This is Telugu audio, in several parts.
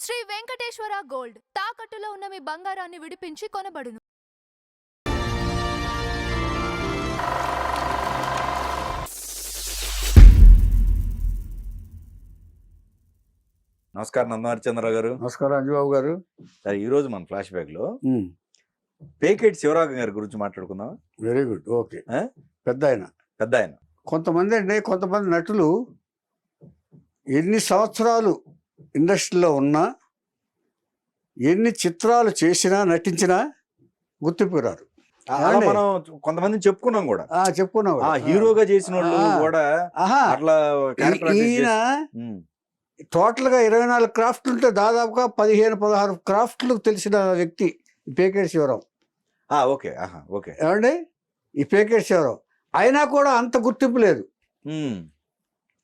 శ్రీ వెంకటేశ్వర గోల్డ్ తాకట్టులో ఉన్న మీ బంగారాన్ని విడిపించి కొనబడును. నమస్కారం నందమరిచంద్రరావు గారు. నమస్కారం అంజుబాబు గారు. సరే, ఈ రోజు మన ఫ్లాష్ బ్యాక్ లో పేకేటి శివరాగం గారి గురించి మాట్లాడుకుందాం. Very good. ఓకే. పెద్ద ఆయన కొంతమంది నటులు ఎన్ని సంవత్సరాలు ఇండస్ట్రీలో ఉన్నా, ఎన్ని చిత్రాలు చేసినా, నటించినా గుర్తింపు రారు. మనం కొంతమంది చెప్పుకున్నాం కూడా, హీరోగా చేసిన వాళ్ళు కూడా అట్లా. ఈయన టోటల్ గా 24 క్రాఫ్ట్లు ఉంటే దాదాపుగా 15-16 క్రాఫ్ట్లు తెలిసిన వ్యక్తి పేకేటి శివరాం. Okay okay. ఏమండి, ఈ పేకేటి శివరాం అయినా కూడా అంత గుర్తింపు లేదు.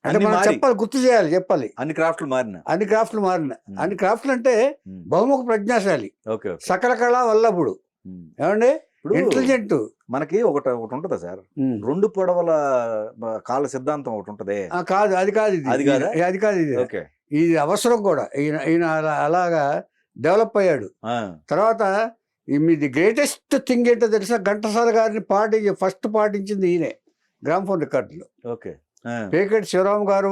అంటే మనం చెప్పాలి, గుర్తు చేయాలి, చెప్పాలి. అన్ని క్రాఫ్ట్లు మారిన అన్ని క్రాఫ్ట్లు అంటే బహుముఖ ప్రజ్ఞాశాలి, సకల కళ వల్లభుడు. ఏమండి, ఇంటెలిజెంట్. మనకి ఒకటి ఉంటదా సార్, 2 పొడవల కాళ్ళ సిద్ధాంతం ఒకటి ఉంటది. కాదు, అది కాదు ఇది. ఇది అవసరం కూడా. ఈయన అలాగా డెవలప్ అయ్యాడు. తర్వాత మీది గ్రేటెస్ట్ థింగ్ ఏంటో తెలుసా, ఘంటసాల గారిని ఫస్ట్ పాటించింది ఈయనే గ్రామ్ఫోన్ రికార్డులో. పేకేటి శివరాం గారు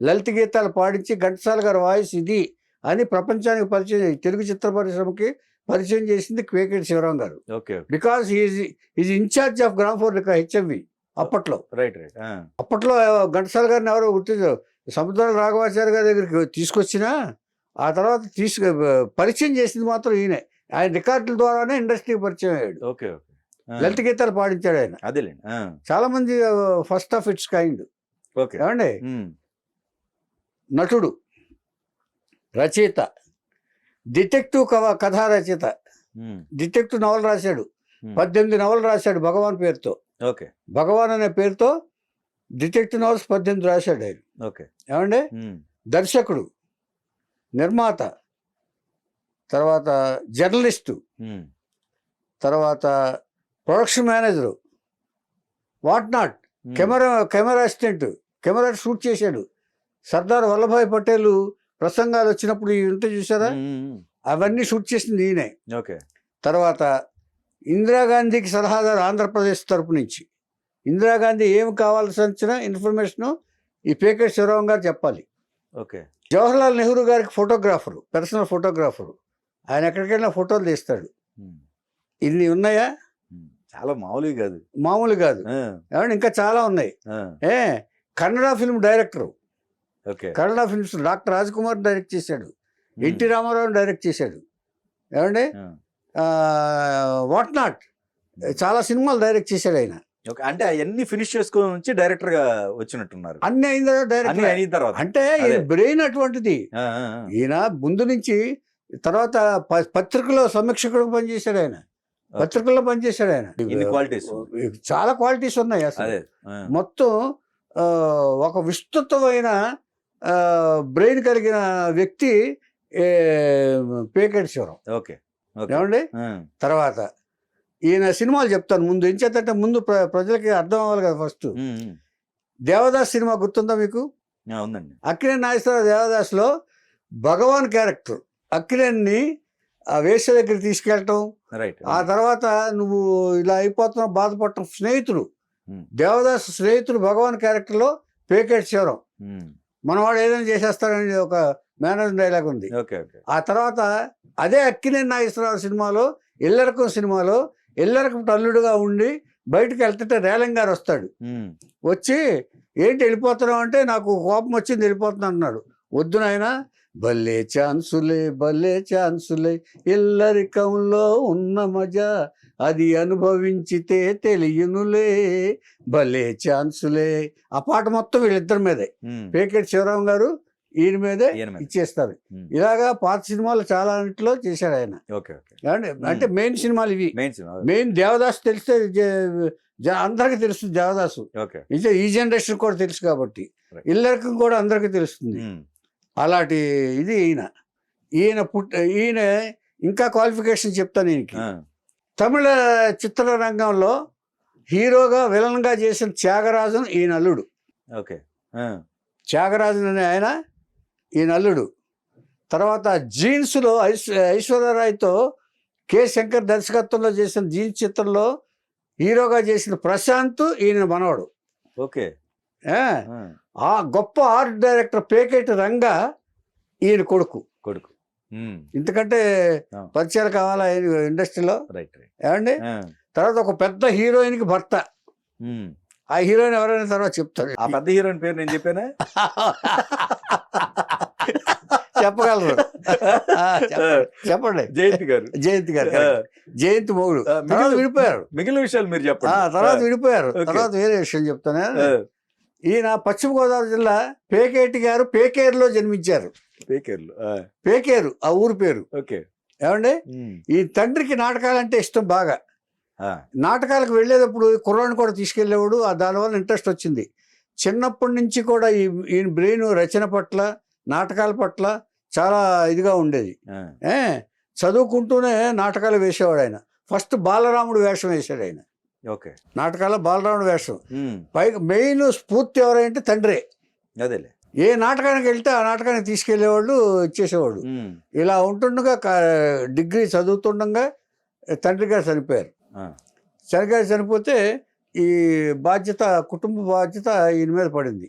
లలిత గీతాలు పాడించి ఘంటసాల గారి వాయిస్ ఇది అని ప్రపంచానికి పరిచయం, తెలుగు చిత్ర పరిశ్రమకి పరిచయం చేసింది పేకేటి శివరాం గారు. Because is in-charge of gramophone record, HMV అప్పట్లో. అప్పట్లో ఘంటసాల గారిని ఎవరో సముద్రాల రాఘవాచార్య గారి దగ్గరికి తీసుకొచ్చినా ఆ తర్వాత పరిచయం చేసింది మాత్రం ఈయనే. ఆయన రికార్డుల ద్వారానే ఇండస్ట్రీకి పరిచయం అయ్యాడు. లలిత గీతాలు పాడించాడు ఆయన. చాలా మంది ఫస్ట్ ఆఫ్ ఇట్స్ కైండ్. ఏమండి, నటుడు, రచయిత, డిటెక్టివ్ కథా రచయిత, డిటెక్టివ్ నవల రాశాడు. 18 నవలు రాశాడు భగవాన్ పేరుతో. భగవాన్ అనే పేరుతో డిటెక్టివ్ నవల్స్ 18 రాశాడు ఆయన. ఏమండి, దర్శకుడు, నిర్మాత, తర్వాత జర్నలిస్టు, తర్వాత production manager, what not, camera assistant, camera shoot చేశాడు. సర్దార్ వల్లభాయ్ పటేల్ ప్రసంగాలు వచ్చినప్పుడు ఇంత చూసారా, అవన్నీ షూట్ చేసింది ఈయనే. తర్వాత ఇందిరాగాంధీకి సలహాదారు ఆంధ్రప్రదేశ్ తరపు నుంచి. ఇందిరాగాంధీ ఏమి కావాల్సి వచ్చిన ఇన్ఫర్మేషను ఈ పేకేటి శివరాం గారు చెప్పాలి. జవహర్లాల్ నెహ్రూ గారికి ఫోటోగ్రాఫరు, పర్సనల్ ఫోటోగ్రాఫరు. ఆయన ఎక్కడికైనా ఫోటోలు తీస్తాడు. ఇన్ని ఉన్నాయా? చాలా మామూలు కాదు. ఏమంటే ఇంకా చాలా ఉన్నాయి. Kannada film director, Kannada films doctor Raj Kumar direct చేశాడు, ఎన్టీ రామారావు డైరెక్ట్ చేశాడు. ఏమండి, వాట్ నాట్ చాలా సినిమాలు డైరెక్ట్ చేశాడు ఆయన. అంటే అవన్నీ ఫినిష్ చేసుకుని నుంచి డైరెక్టర్ గా వచ్చినట్టున్నారు. అన్ని అయిన తర్వాత అంటే బ్రెయిన్ అటువంటిది. ఈయన ముందు నుంచి, తర్వాత పత్రికలో సమీక్షకుడు పనిచేశాడు ఆయన. చాలా క్వాలిటీస్ ఉన్నాయి అసలు. మొత్తం ఒక విస్తృతమైన బ్రెయిన్ కలిగిన వ్యక్తి పేకేటి శివరాం. ఏమండి, తర్వాత ఈయన సినిమాలు చెప్తాను ముందు. ఏం చేద్దంటే ముందు ప్రజలకి అర్థం అవ్వాలి కదా. ఫస్ట్ దేవదాస్ సినిమా గుర్తుందా మీకు? అక్కినేని నాగేశ్వరరావు దేవదాస్లో భగవాన్ క్యారెక్టర్. అక్కినేని ఆ వేశ్య దగ్గర తీసుకెళ్ళటం, ఆ తర్వాత నువ్వు ఇలా అయిపోతున్నావు బాధపడటం. స్నేహితుడు, దేవదాస్ స్నేహితుడు భగవాన్ క్యారెక్టర్లో పేకేటి శివరాం. మనవాడు ఏదైనా చేసేస్తాడని ఒక మేనేజ్ డైలాగ్ ఉంది. ఆ తర్వాత అదే అక్కినేని నాగేశ్వరరావు సినిమాలో, ఇల్లరకం అల్లుడుగా ఉండి బయటకు వెళ్తుంటే రేలం గారు వస్తాడు. వచ్చి ఏంటి వెళ్ళిపోతున్నావు అంటే, నాకు కోపం వచ్చింది వెళ్ళిపోతున్నాను అన్నాడు. వద్దు నాయనా, భలే ఛాన్సులే ఇల్లరికంలో ఉన్న మజా అది అనుభవించితే తెలియనులే, భలే ఛాన్సులే. ఆ పాట మొత్తం వీళ్ళిద్దరి మీదే. పేకేటి శివరాం గారు ఈయన మీదే ఇచ్చేస్తారు. ఇలాగా పాత సినిమాలు చాలా అన్నింటిలో చేశాడు ఆయన. అంటే మెయిన్ సినిమాలు ఇవి. మెయిన్ దేవదాసు తెలిస్తే అందరికి తెలుస్తుంది దేవదాసు. ఈ జనరేషన్ కూడా తెలుసు కాబట్టి ఇల్లరికం కూడా అందరికి తెలుస్తుంది. అలాంటి ఇది ఈయన ఇంకా క్వాలిఫికేషన్ చెప్తాను ఈయనకి. తమిళ చిత్రరంగంలో హీరోగా విలన్గా చేసిన త్యాగరాజన్ ఈయన అల్లుడు. త్యాగరాజన్ అనే ఆయన ఈయన అల్లుడు. తర్వాత జీన్స్లో ఐశ్వర్యరాయ్తో కె శంకర్ దర్శకత్వంలో చేసిన జీన్స్ చిత్రంలో హీరోగా చేసిన ప్రశాంత్ ఈయన మనవడు. ఓకే. ఆ గొప్ప ఆర్ట్ డైరెక్టర్ పేకేటి రంగా ఈయన కొడుకు. ఇంతకంటే పరిచయాలు కావాలా ఇండస్ట్రీలో? ఏమండి? తర్వాత ఒక పెద్ద హీరోయిన్ కి భర్త. ఆ హీరోయిన్ ఎవరైనా తర్వాత చెప్తారు. ఆ పెద్ద హీరోయిన్ పేరు నేను చెప్పానా? చెప్పగలరు. చెప్పండి. జయంతి గారు. జయంతి గారు. జయంతి మొగుడు. తర్వాత విడిపోయారు. మిగిలిన విషయాలు మీరు చెప్పండి. తర్వాత విడిపోయారు. తర్వాత వేరే విషయం చెప్తాను. ఈయన పశ్చిమ గోదావరి జిల్లా పేకేటి గారు పేకేరులో జన్మించారు. పేకేరు ఆ ఊరు పేరు. ఏమండి? ఈ తండ్రికి నాటకాలంటే ఇష్టం బాగా. నాటకాలకు వెళ్ళేటప్పుడు కుర్రాన్ని కూడా తీసుకెళ్లేవాడు. దానివల్ల ఇంట్రెస్ట్ వచ్చింది. చిన్నప్పటి నుంచి కూడా ఈయన బ్రెయిన్ రచన పట్ల నాటకాల పట్ల చాలా ఇదిగా ఉండేది. చదువుకుంటూనే నాటకాలు వేసేవాడు ఆయన. ఫస్ట్ బాలరాముడు వేషం వేశాడు ఆయన. నాటకాల్లో బాలరాముడు వేషం. పైగా మెయిన్ స్ఫూర్తి ఎవరంటే తండ్రే. ఏ నాటకానికి వెళ్తే ఆ నాటకానికి తీసుకెళ్లేవాళ్ళు, ఇచ్చేసేవాడు. ఇలా ఉంటుండగా డిగ్రీ చదువుతుండగా తండ్రి గారు చనిపోయారు. చనిపోతే ఈ బాధ్యత, కుటుంబ బాధ్యత ఈయన మీద పడింది.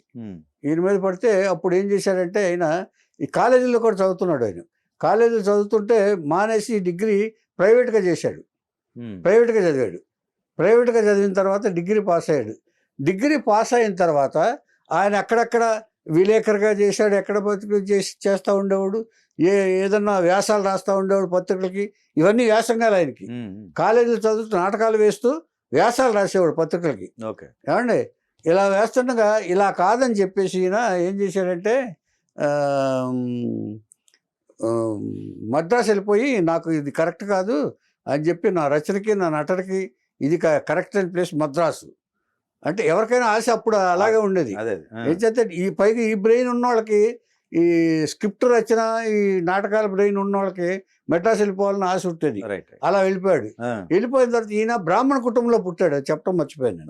ఈయన మీద పడితే అప్పుడు ఏం చేశాడంటే ఆయన ఈ కాలేజీలో కూడా చదువుతున్నాడు. ఆయన కాలేజీలో చదువుతుంటే మానేసి డిగ్రీ ప్రైవేట్గా చేశాడు. ప్రైవేట్గా చదివాడు. ప్రైవేట్గా చదివిన తర్వాత డిగ్రీ పాస్ అయ్యాడు. డిగ్రీ పాస్ అయిన తర్వాత ఆయన అక్కడక్కడ విలేకరుగా చేశాడు. ఎక్కడ పత్రికలు చేస్తూ ఉండేవాడు. ఏదన్నా వ్యాసాలు రాస్తూ ఉండేవాడు పత్రికలకి. ఇవన్నీ వ్యాసంగాలు ఆయనకి. కాలేజీలో చదువుతూ నాటకాలు వేస్తూ వ్యాసాలు రాసేవాడు పత్రికలకి. ఏమండి? ఇలా వేస్తుండగా ఇలా కాదని చెప్పేసి ఈయన ఏం చేశాడంటే మద్రాసు వెళ్ళిపోయి నాకు ఇది కరెక్ట్ కాదు అని చెప్పి నా రచనకి నా నటనకి ఇది కరెక్ట్ అయిన ప్లేస్ మద్రాసు అంటే ఎవరికైనా ఆశ అప్పుడు అలాగే ఉండేది. ఏంటంటే ఈ పైగా ఈ బ్రెయిన్ ఉన్న వాళ్ళకి, ఈ స్క్రిప్ట్ రచన, ఈ నాటకాల బ్రెయిన్ ఉన్న వాళ్ళకి మెడ్రాస్ వెళ్ళిపోవాలని ఆశ ఉంటుంది. అలా వెళ్ళిపోయాడు. వెళ్ళిపోయిన తర్వాత ఈయన బ్రాహ్మణ కుటుంబంలో పుట్టాడు. చెప్పడం మర్చిపోయాను.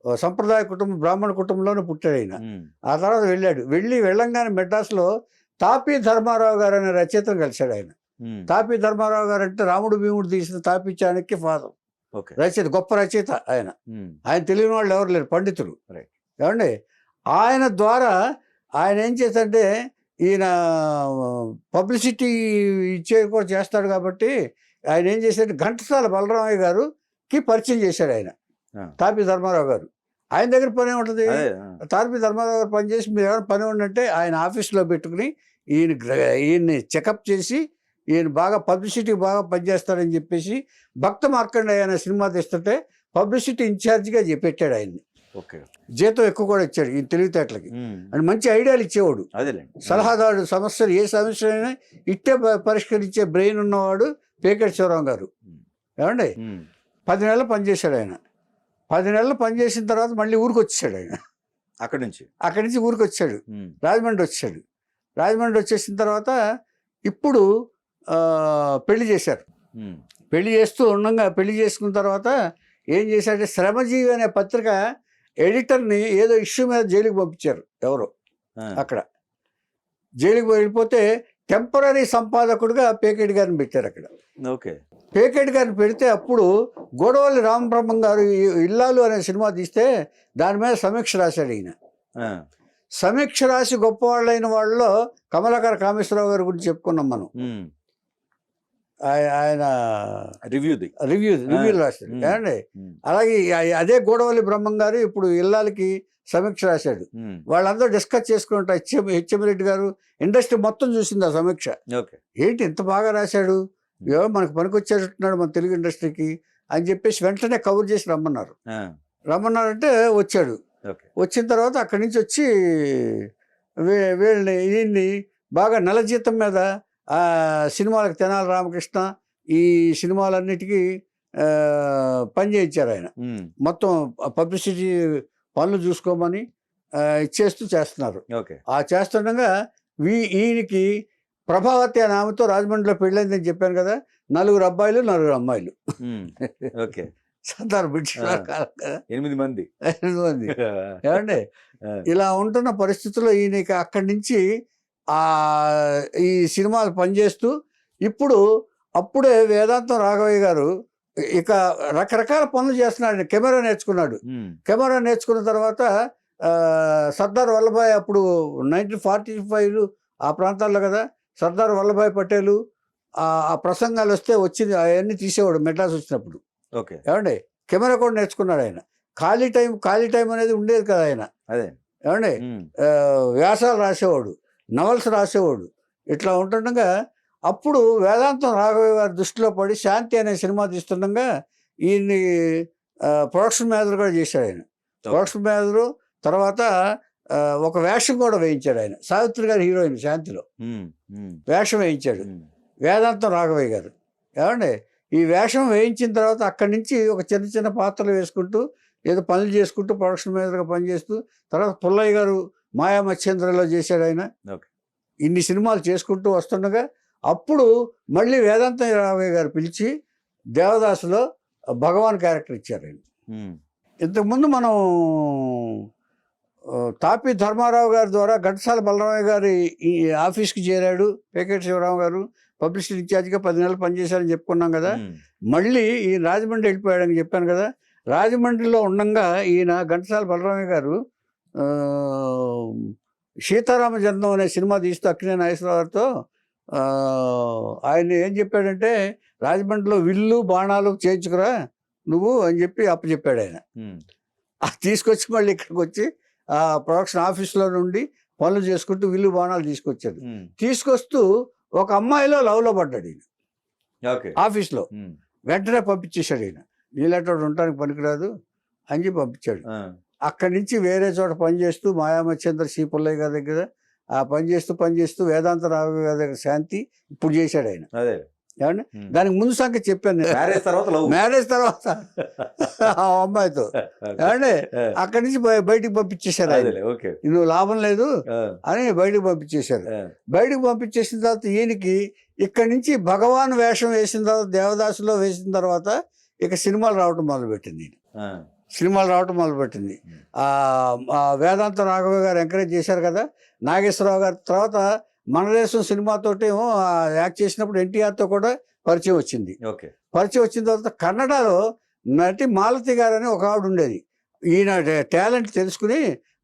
సంప్రదాయ కుటుంబం, బ్రాహ్మణ కుటుంబంలోనే పుట్టాడు ఆయన. ఆ తర్వాత వెళ్ళంగానే మెడ్రాస్లో తాపీ ధర్మారావు గారు అనే రచయితను కలిశాడు ఆయన. తాపీ ధర్మారావు గారు అంటే రాముడు భీముడు తీసిన తాపీ చాణక్య ఫాదర్ రచయిత, గొప్ప రచయిత ఆయన. ఆయన తెలియని వాళ్ళు ఎవరు లేరు, పండితుడు. ఏమండి? ఆయన ద్వారా ఆయన ఏం చేశాడంటే ఈయన పబ్లిసిటీ కూడా చేస్తాడు కాబట్టి ఆయన ఏం చేశాడు, ఘంటసాల బలరామయ్య గారికి పరిచయం చేశాడు ఆయన. తాపీ ధర్మారావు గారు ఆయన దగ్గర పని ఉంటుంది. తాపీ ధర్మారావు గారు పనిచేసి మీరు ఎవరైనా పని ఉండంటే ఆయన ఆఫీస్లో పెట్టుకుని ఈయన్ని చెకప్ చేసి ఈయన బాగా పబ్లిసిటీ బాగా పనిచేస్తాడని చెప్పేసి భక్త మార్కండేయ అనే సినిమా తీస్తుంటే పబ్లిసిటీ ఇన్ఛార్జిగా పెట్టాడు ఆయన్ని. జీతం ఎక్కువ కూడా ఇచ్చాడు ఈ తెలివితేటలకి. అంటే మంచి ఐడియాలు ఇచ్చేవాడు, సలహాదారుడు. సమస్యలు ఏ సమస్య అయినా ఇట్టే పరిష్కరించే బ్రెయిన్ ఉన్నవాడు పేకేటి శివరాం గారు. ఏమండి? 10 నెలలు పనిచేశాడు ఆయన. 10 నెలలు పనిచేసిన తర్వాత మళ్ళీ ఊరికి వచ్చేసాడు ఆయన. అక్కడి నుంచి ఊరికి వచ్చాడు. రాజమండ్రి వచ్చాడు. రాజమండ్రి వచ్చేసిన తర్వాత ఇప్పుడు పెళ్లి చేశారు. పెళ్లి చేసుకున్న తర్వాత ఏం చేశాడంటే శ్రమజీవి అనే పత్రిక ఎడిటర్ని ఏదో ఇష్యూ మీద జైలుకి పంపించారు ఎవరో. అక్కడ జైలుకి వెళ్ళిపోతే టెంపరీ సంపాదకుడిగా పేకేటి గారిని పెట్టారు అక్కడ. పేకేటి గారిని పెడితే అప్పుడు గోడవల్లి రామబ్రహ్మం గారు ఇల్లాలు అనే సినిమా తీస్తే దాని మీద సమీక్ష రాశాడు ఈయన. సమీక్ష రాసి గొప్పవాళ్ళైన వాళ్ళలో కమలాకర కామేశ్వరరావు గారి గురించి చెప్పుకున్నాం మనం. ఆయన రివ్యూలు రాశాడు. ఏమండి? అలాగే అదే గోడవల్లి బ్రహ్మం గారు ఇప్పుడు ఇల్లాలకి సమీక్ష రాశాడు. వాళ్ళందరూ డిస్కస్ చేసుకుంటా హెచ్ఎం రెడ్డి గారు ఇండస్ట్రీ మొత్తం చూసింది ఆ సమీక్ష. ఏంటి ఇంత బాగా రాశాడు, ఏమో మనకు పనికొచ్చేటట్టున్నాడు మన తెలుగు ఇండస్ట్రీకి అని చెప్పేసి వెంటనే కవర్ చేసి రమ్మన్నారంటే వచ్చాడు. వచ్చిన తర్వాత అక్కడి నుంచి వచ్చి వీళ్ళని బాగా నెల జీతం మీద సినిమాలకు తెనాలి రామకృష్ణ ఈ సినిమాలన్నిటికీ పని చేయించారు ఆయన. మొత్తం పబ్లిసిటీ పనులు చూసుకోమని చేస్తున్నారు. ఆ చేస్తుండగా ఈయనకి ప్రభావతి అనే ఆమెతో రాజమండ్రిలో పెళ్ళైందని చెప్పాను కదా. 4 అబ్బాయిలు 4 అమ్మాయిలు. సంతానం బిడ్డ 8 మంది. ఏమండి? ఇలా ఉంటున్న పరిస్థితుల్లో ఈయనకి అక్కడి నుంచి ఈ సినిమాలు పనిచేస్తూ ఇప్పుడు అప్పుడే వేదాంతం రాఘవయ్య గారు ఇక రకరకాల పనులు చేస్తున్నాడు. కెమెరా నేర్చుకున్నాడు. కెమెరా నేర్చుకున్న తర్వాత సర్దార్ వల్లభాయ్ అప్పుడు 1945 ఆ ప్రాంతాల్లో కదా, సర్దార్ వల్లభాయ్ పటేలు ఆ ప్రసంగాలు వస్తే వచ్చింది అవన్నీ తీసేవాడు మెడ్రాస్ వచ్చినప్పుడు. ఓకే. ఏమండి కెమెరా కూడా నేర్చుకున్నాడు ఆయన. ఖాళీ టైం అనేది ఉండేది కదా ఆయన. అదే ఏమండి వ్యాసాలు రాసేవాడు, నవల్స్ రాసేవాడు. ఇట్లా ఉంటుండగా అప్పుడు వేదాంతం రాఘవయ్య గారి దృష్టిలో పడి శాంతి అనే సినిమా తీస్తుండగా ఈయన్ని ప్రొడక్షన్ మేనేజర్ కూడా చేశాడు ఆయన. ప్రొడక్షన్ మేనేజరు తర్వాత ఒక వేషం కూడా వేయించాడు ఆయన. సావిత్రి గారి హీరోయిన్ శాంతిలో వేషం వేయించాడు వేదాంతం రాఘవయ్య గారు. ఏమండి ఈ వేషం వేయించిన తర్వాత అక్కడి నుంచి ఒక చిన్న చిన్న పాత్రలు వేసుకుంటూ ఏదో పనులు చేసుకుంటూ ప్రొడక్షన్ మేనేజర్గా పనిచేస్తూ తర్వాత పుల్లయ్య గారు మాయా మత్స్యేంద్రలో చేశాడు ఆయన. ఇన్ని సినిమాలు చేసుకుంటూ వస్తుండగా అప్పుడు మళ్ళీ వేదాంతం రాఘవయ్య గారు పిలిచి దేవదాసులో భగవాన్ క్యారెక్టర్ ఇచ్చారు ఆయన. ఇంతకుముందు మనం తాపి ధర్మారావు గారి ద్వారా ఘంటసాల బలరామయ్య గారి ఈ ఆఫీస్కి చేరాడు. పేకేటి శివరావు గారు పబ్లిసిటీ ఇన్ఛార్జిగా 10 నెలలు పనిచేశారని చెప్పుకున్నాం కదా. మళ్ళీ ఈ రాజమండ్రి వెళ్ళిపోయాడని చెప్పాను కదా. రాజమండ్రిలో ఉండగా ఈయన ఘంటసాల బలరామయ్య గారు సీతారామ జన్మం అనే సినిమా తీస్తూ అక్కినేని నాగేశ్వరరావు గారితో ఆయన ఏం చెప్పాడంటే రాజమండ్రిలో విల్లు బాణాలు చేయించుకురా నువ్వు అని చెప్పి అప్పచెప్పాడు ఆయన. తీసుకొచ్చి మళ్ళీ ఇక్కడికి వచ్చి ఆ ప్రొడక్షన్ ఆఫీస్లో నుండి పనులు చేసుకుంటూ విల్లు బాణాలు తీసుకొచ్చాడు. తీసుకొస్తూ ఒక అమ్మాయిలో లవ్లో పడ్డాడు ఈయన ఆఫీస్లో. వెంటనే పంపించేశాడు ఈయన. నీలాంటి ఉండటానికి పనికిరాదు అని చెప్పి పంపించాడు. అక్కడి నుంచి వేరే చోట పనిచేస్తూ మాయా మత్స్యేంద్ర సి పుల్లయ్య గారి దగ్గర పనిచేస్తూ వేదాంత రాఘవ గారి దగ్గర శాంతి ఇప్పుడు చేశాడు ఆయన. ఏమండి దానికి ముందు సంగతి చెప్పాను నేను. మ్యారేజ్ తర్వాత ఆ అమ్మాయితో ఏమండి అక్కడి నుంచి బయటికి పంపించేశారు ఆయన. నువ్వు లాభం లేదు అని బయటకు పంపించేశారు. బయటకు పంపించేసిన తర్వాత ఈయనకి ఇక్కడి నుంచి భగవాన్ వేషం వేసిన తర్వాత దేవదాసులో వేసిన తర్వాత ఇక సినిమాలు రావటం మొదలుపెట్టింది. వేదాంత రాఘవ గారు ఎంకరేజ్ చేశారు కదా. నాగేశ్వరరావు గారి తర్వాత మన దేశం సినిమాతోటి యాక్ట్ చేసినప్పుడు ఎన్టీఆర్తో కూడా పరిచయం వచ్చింది. పరిచయం వచ్చిన తర్వాత కన్నడలో నటి మాలతి గారు అని ఒక ఆవిడ ఉండేది. ఈయన టాలెంట్ తెలుసుకుని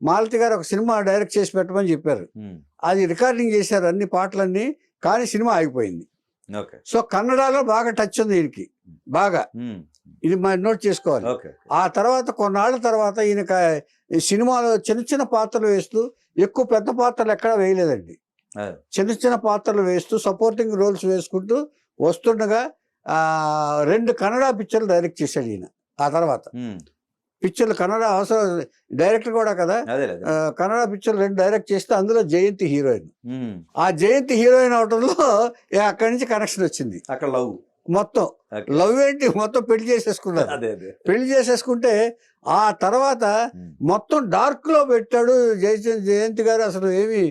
మాలతి గారు ఒక సినిమా డైరెక్ట్ చేసి పెట్టమని చెప్పారు. అది రికార్డింగ్ చేశారు అన్ని పాటలన్నీ, కానీ సినిమా ఆగిపోయింది. సో కన్నడలో బాగా టచ్ ఉంది ఈయనకి బాగా. ఇది మనం నోట్ చేసుకోవాలి. ఆ తర్వాత కొన్నాళ్ళ తర్వాత ఈయన సినిమాలో చిన్న చిన్న పాత్రలు వేస్తూ ఎక్కువ పెద్ద పాత్రలు ఎక్కడా వేయలేదండి. చిన్న చిన్న పాత్రలు వేస్తూ సపోర్టింగ్ రోల్స్ వేసుకుంటూ వస్తుండగా 2 కన్నడ పిక్చర్లు డైరెక్ట్ చేశాడు ఈయన. ఆ తర్వాత పిక్చర్లు కన్నడ అవసరం డైరెక్టర్ కూడా కదా, కన్నడ పిక్చర్లు 2 డైరెక్ట్ చేస్తే అందులో జయంతి హీరోయిన్. ఆ జయంతి హీరోయిన్ అవటంలో అక్కడి నుంచి కనెక్షన్ వచ్చింది. అక్కడ మొత్తం లవ్ ఏంటి మొత్తం పెళ్లి చేసేసుకున్నారు. పెళ్లి చేసేసుకుంటే ఆ తర్వాత మొత్తం డార్క్ లో పెట్టాడు జయంతి గారు. అసలు ఏమి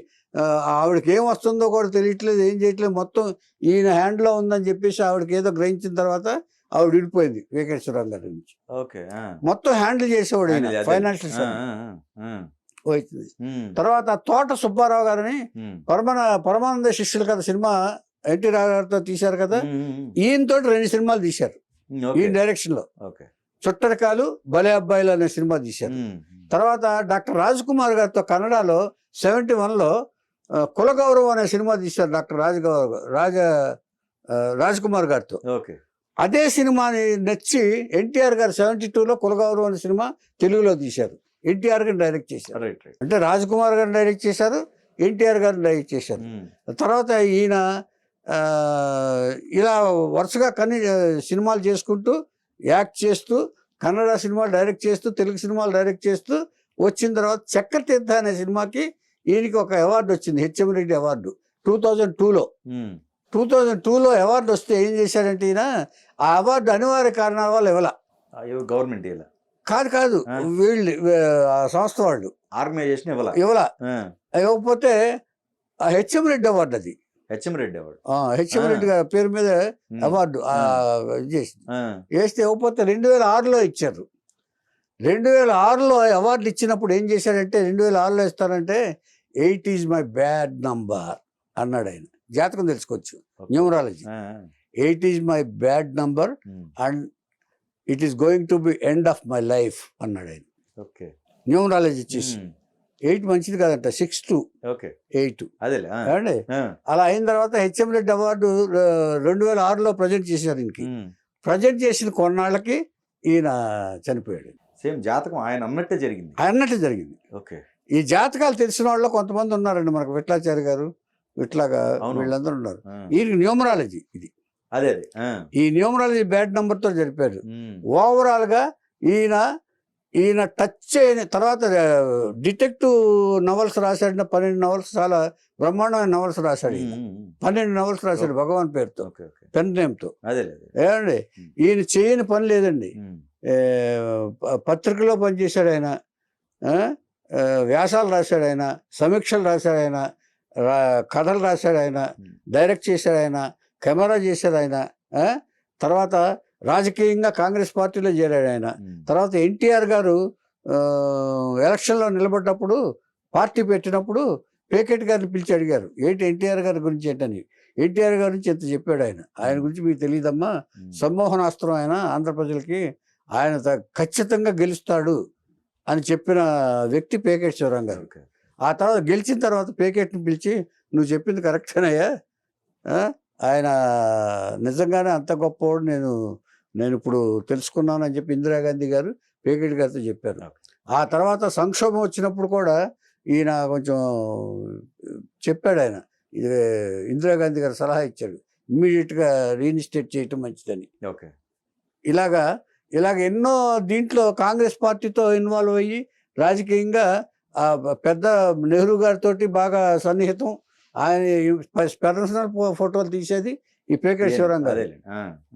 ఆవిడకి ఏం వస్తుందో కూడా తెలియట్లేదు, ఏం చేయట్లేదు, మొత్తం ఈయన హ్యాండ్లో ఉందని చెప్పేసి ఆవిడకి ఏదో గ్రహించిన తర్వాత ఆవిడ విడిపోయింది వెంకటేశ్వరరావు గారి నుంచి. మొత్తం హ్యాండిల్ చేసేవాడు ఈయన ఫైనాన్షియల్ పోయింది. తర్వాత తోట సుబ్బారావు గారిని పరమానంద శిష్యులు కదా సినిమా ఎన్టీ రావు గారితో తీశారు కదా, ఈయనతో 2 సినిమాలు తీశారు ఈయన డైరెక్షన్ లో. చుట్టరికాలు భలే అబ్బాయిలు అనే సినిమా తీశారు. తర్వాత డాక్టర్ రాజ్ కుమార్ గారితో కన్నడలో 71లో కులగౌరవం అనే సినిమా తీశారు డాక్టర్ రాజ్ కుమార్ గారితో. అదే సినిమాని నచ్చి ఎన్టీఆర్ గారు 72లో కులగౌరవం అనే సినిమా తెలుగులో తీశారు. ఎన్టీఆర్ గారిని డైరెక్ట్ చేశారు. అంటే రాజ్ కుమార్ గారిని డైరెక్ట్ చేశారు, ఎన్టీఆర్ గారిని డైరెక్ట్ చేశారు. తర్వాత ఈయన ఇలా వరుసగా సినిమాలు చేసుకుంటూ యాక్ట్ చేస్తూ కన్నడ సినిమాలు డైరెక్ట్ చేస్తూ తెలుగు సినిమాలు డైరెక్ట్ చేస్తూ వచ్చిన తర్వాత చక్రతీర్థ అనే సినిమాకి ఈయనకి ఒక అవార్డు వచ్చింది, హెచ్ఎం రెడ్డి అవార్డు 2002లో. 2002లో అవార్డు వస్తే ఏం చేశారంటే ఈయన ఆ అవార్డు అనివార్య కారణాల వల్ల గవర్నమెంట్ కాదు వీళ్ళు సంస్థ వాళ్ళు ఆర్గనైజేషన్ ఇవ్వకపోతే హెచ్ఎం రెడ్డి అవార్డు, అది హెచ్ఎం రెడ్డి గారి పేరు మీద అవార్డు వేస్తే ఇవ్వకపోతే 2006లో ఇచ్చారు. 2006లో అవార్డు ఇచ్చినప్పుడు ఏం చేశారంటే 2006లో ఇస్తారంటే 8 ఈజ్ మై బ్యాడ్ నంబర్ అన్నాడు ఆయన. జాతకం తెలుసుకోవచ్చు, numerology. 8 is my bad number and it is going to be end of my life అన్నాడు ఆయన. న్యూమరాలజీ చూసి 8 మంచిది కాదంట, 6 to 8 అండి. అలా అయిన తర్వాత హెచ్ఎం రెడ్డి అవార్డు 2006లో ప్రజెంట్ చేశారు ఈయనకి. ప్రజెంట్ చేసిన కొన్నాళ్ళకి ఈయన చనిపోయాడు. సేమ్ జాతకం ఆయన అన్నట్టే జరిగింది. అన్నట్టు జరిగింది. ఈ జాతకాలు తెలిసిన వాళ్ళు కొంతమంది ఉన్నారండి మనకు, విట్లాచారి గారు ఇట్లాగా వీళ్ళందరూ ఉన్నారు. ఈయనకి న్యూమరాలజీ ఇది, ఈ న్యూమరాలజీ బ్యాడ్ నంబర్ తో జరిపారు. ఓవరాల్ గా ఈయన టచ్ అయిన తర్వాత డిటెక్టివ్ నవల్స్ రాశాడు. 12 నవల్స్, చాలా బ్రహ్మాండమైన నవల్స్ రాశాడు. 12 నవల్స్ రాశాడు భగవాన్ పేరుతో, పెన్ నేమ్ తో. ఏమండి ఈయన చేయని పని లేదండి. పత్రికలో పనిచేశాడు ఆయన, వ్యాసాలు రాశాడు ఆయన, సమీక్షలు రాశాడు ఆయన, కథలు రాశాడు ఆయన, డైరెక్ట్ చేశాడు ఆయన, కెమెరా చేశాడు ఆయన. తర్వాత రాజకీయంగా కాంగ్రెస్ పార్టీలో చేరాడు ఆయన. తర్వాత ఎన్టీఆర్ గారు ఎలక్షన్లో నిలబడ్డప్పుడు, పార్టీ పెట్టినప్పుడు పేకెట్ గారిని పిలిచి అడిగారు, ఏంటి ఎన్టీఆర్ గారి గురించి ఏంటని. ఎన్టీఆర్ గారి నుంచి ఎంత చెప్పాడు ఆయన. ఆయన గురించి మీకు తెలియదమ్మా, సమ్మోహనాస్త్రం ఆయన ఆంధ్ర ప్రజలకి, ఆయన ఖచ్చితంగా గెలుస్తాడు అని చెప్పిన వ్యక్తి పేకెట్ శివరాం గారు. ఆ తర్వాత గెలిచిన తర్వాత పేకెట్ని పిలిచి, నువ్వు చెప్పింది కరెక్టేనయ్యా, ఆయన నిజంగానే అంత గొప్పవాడు నేను ఇప్పుడు తెలుసుకున్నాను అని చెప్పి ఇందిరాగాంధీ గారు పేకెట్ గారితో చెప్పారు. ఆ తర్వాత సంక్షోభం వచ్చినప్పుడు కూడా ఈయన కొంచెం చెప్పాడు ఆయన, ఇందిరాగాంధీ గారు సలహా ఇచ్చాడు, ఇమ్మీడియట్గా రీఇన్స్టేట్ చేయటం మంచిదని. ఇలాగ ఎన్నో దీంట్లో కాంగ్రెస్ పార్టీతో ఇన్వాల్వ్ అయ్యి రాజకీయంగా పెద్ద నెహ్రూ గారితో బాగా సన్నిహితం. ఆయన పర్సనల్ ఫోటోలు తీసేది ఈ పేకెట్ శివరాం గారు.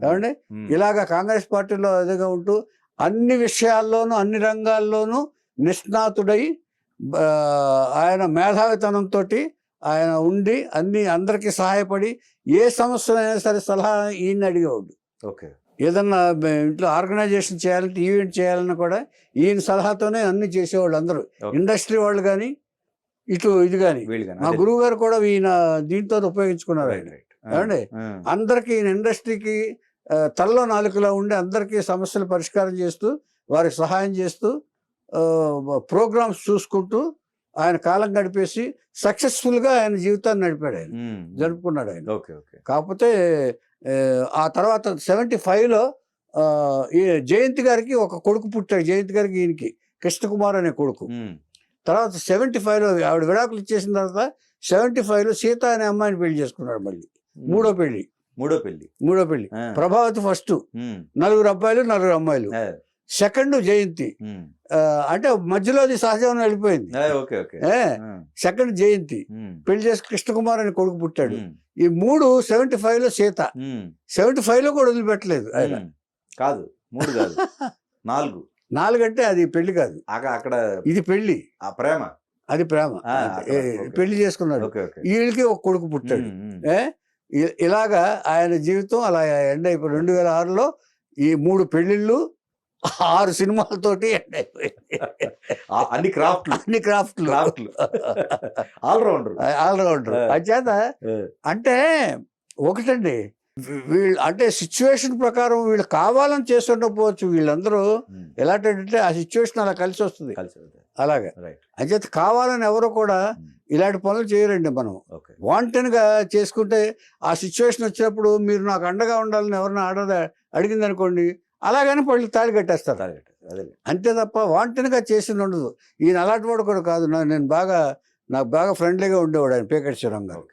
ఏమండి ఇలాగ కాంగ్రెస్ పార్టీలో అదిగా ఉంటూ అన్ని విషయాల్లోనూ అన్ని రంగాల్లోనూ నిష్ణాతుడై ఆయన మేధావితనంతో ఆయన ఉండి అందరికీ సహాయపడి ఏ సమస్యలైనా సరే సలహా ఈయన అడిగేవాడు. ఏదన్నా ఇంట్లో ఆర్గనైజేషన్ చేయాలంటే, ఈవెంట్ చేయాలన్నా కూడా ఈయన సలహాతోనే అన్ని చేసేవాళ్ళు అందరూ, ఇండస్ట్రీ వాళ్ళు కానీ ఇది కానీ. మా గురువు గారు కూడా ఈయన దీంతో ఉపయోగించుకున్నారు ఆయన. ఏమండి అందరికీ ఈయన ఇండస్ట్రీకి తలలో నాలుకలా ఉండి అందరికీ సమస్యలు పరిష్కారం చేస్తూ, వారికి సహాయం చేస్తూ, ప్రోగ్రామ్స్ చూసుకుంటూ ఆయన కాలం గడిపేసి సక్సెస్ఫుల్గా ఆయన జీవితాన్ని నడిపాడు, ఆయన జరుపుకున్నాడు ఆయన. కాకపోతే ఆ తర్వాత 75లో ఈ జయంతి గారికి ఒక కొడుకు పుట్టాడు. జయంతి గారికి ఈయనకి కృష్ణకుమార్ అనే కొడుకు. తర్వాత 75లో ఆవిడ విడాకులు ఇచ్చేసిన తర్వాత 75లో సీత అనే అమ్మాయిని పెళ్లి చేసుకున్నాడు. మళ్ళీ మూడో పెళ్లి ప్రభావతి ఫస్ట్, 4 అబ్బాయిలు 4 అమ్మాయిలు. సెకండ్ జయంతి, అంటే మధ్యలో అది సహజంగా వెళ్ళిపోయింది. సెకండ్ జయంతి పెళ్లి చేసి కృష్ణకుమార్ అని కొడుకు పుట్టాడు. ఈ 3 75లో సీత, 75లో కూడా వదిలిపెట్టలేదు ఆయన. కాదు 3 కాదు 4 అంటే అది పెళ్లి కాదు, అక్కడ ఇది పెళ్లి, ప్రేమ, అది ప్రేమ. పెళ్లి చేసుకున్నాడు. వీళ్ళకి ఒక కొడుకు పుట్టాడు. ఇలాగా ఆయన జీవితం అలా ఎండ్ అయిపోయి 2006లో ఈ 3 పెళ్లిళ్ళు 6 సినిమాలతోటి ఎండ్ అయిపోయింది. అన్ని క్రాఫ్ట్లు ఆల్రౌండర్. అంచేత అంటే ఒకటండి, వీళ్ళు అంటే సిచ్యువేషన్ ప్రకారం వీళ్ళు కావాలని చేస్తుండకపోవచ్చు. వీళ్ళందరూ ఎలాంటి ఆ సిచ్యువేషన్ అలా కలిసి వస్తుంది అలాగే. అంచేత కావాలని ఎవరు కూడా ఇలాంటి పనులు చేయరండి. మనం వాంటెన్గా చేసుకుంటే ఆ సిచ్యువేషన్ వచ్చినప్పుడు మీరు నాకు అండగా ఉండాలని ఎవరిని అడిగింది అనుకోండి, అలాగని పళ్ళు తాళి కట్టేస్తారు. అంతే తప్ప వాంటెన్గా చేసింది ఉండదు. ఈయన అలాంటి వాడు కూడా కాదు. నాకు బాగా ఫ్రెండ్లీగా ఉండేవాడు ఆయన, పేకెట్ శివరాం గారు.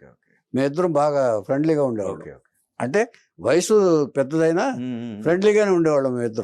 మేమిద్దరం బాగా ఫ్రెండ్లీగా ఉండేవాడు. అంటే వయసు పెద్దదైనా ఫ్రెండ్లీగానే ఉండేవాళ్ళం మేమిద్దరం.